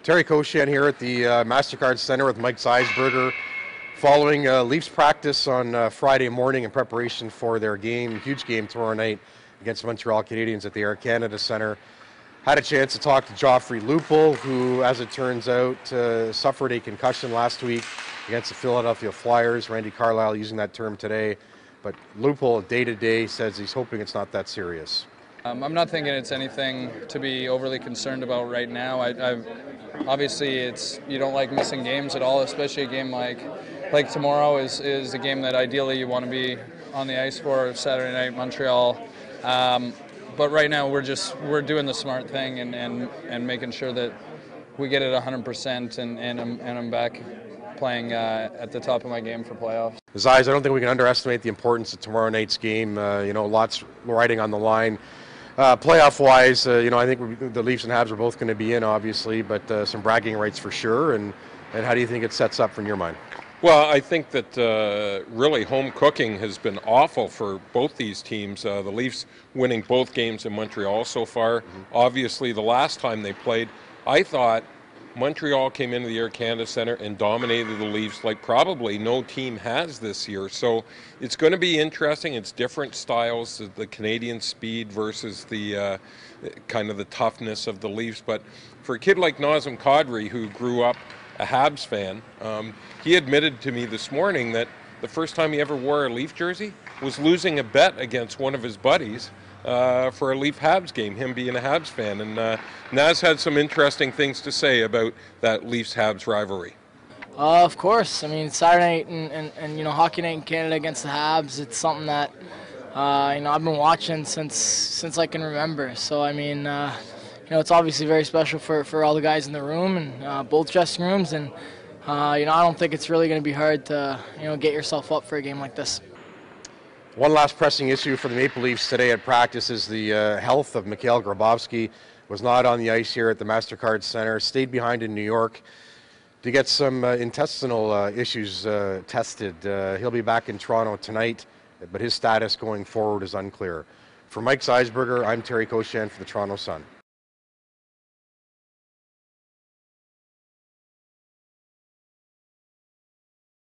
Terry Koshan here at the MasterCard Center with Mike Zeisberger, following Leafs practice on Friday morning in preparation for their game, huge game tomorrow night against the Montreal Canadiens at the Air Canada Center. Had a chance to talk to Joffrey Lupul, who, as it turns out, suffered a concussion last week against the Philadelphia Flyers. Randy Carlyle using that term today. But Lupul, day-to-day, says he's hoping it's not that serious. I'm not thinking it's anything to be overly concerned about right now. Obviously, you don't like missing games at all, especially a game like tomorrow is a game that ideally you want to be on the ice for Saturday night, Montreal. But right now we're doing the smart thing and making sure that we get it 100% and I'm back playing at the top of my game for playoffs. Zeiss, I don't think we can underestimate the importance of tomorrow night's game. Lots riding on the line. Playoff-wise, I think the Leafs and Habs are both going to be in, obviously, but some bragging rights for sure. And how do you think it sets up from your mind? Well, I think that really home cooking has been awful for both these teams. The Leafs winning both games in Montreal so far. Obviously, the last time they played, I thought Montreal came into the Air Canada Center and dominated the Leafs like probably no team has this year. So it's going to be interesting. It's different styles, the Canadian speed versus the kind of the toughness of the Leafs. But for a kid like Nazem Kadri, who grew up a Habs fan, he admitted to me this morning that the first time he ever wore a Leaf jersey was losing a bet against one of his buddies for a Leaf Habs game, him being a Habs fan. And Naz had some interesting things to say about that Leafs-Habs rivalry. Of course. I mean, Saturday night and hockey night in Canada against the Habs, it's something that I've been watching since I can remember. So I mean, it's obviously very special for all the guys in the room and both dressing rooms. And I don't think it's really going to be hard to get yourself up for a game like this. One last pressing issue for the Maple Leafs today at practice is the health of Mikhail Grabovski. Was not on the ice here at the MasterCard Center, stayed behind in New York to get some intestinal issues tested. He'll be back in Toronto tonight, but his status going forward is unclear. For Mike Zeisberger, I'm Terry Koshan for the Toronto Sun.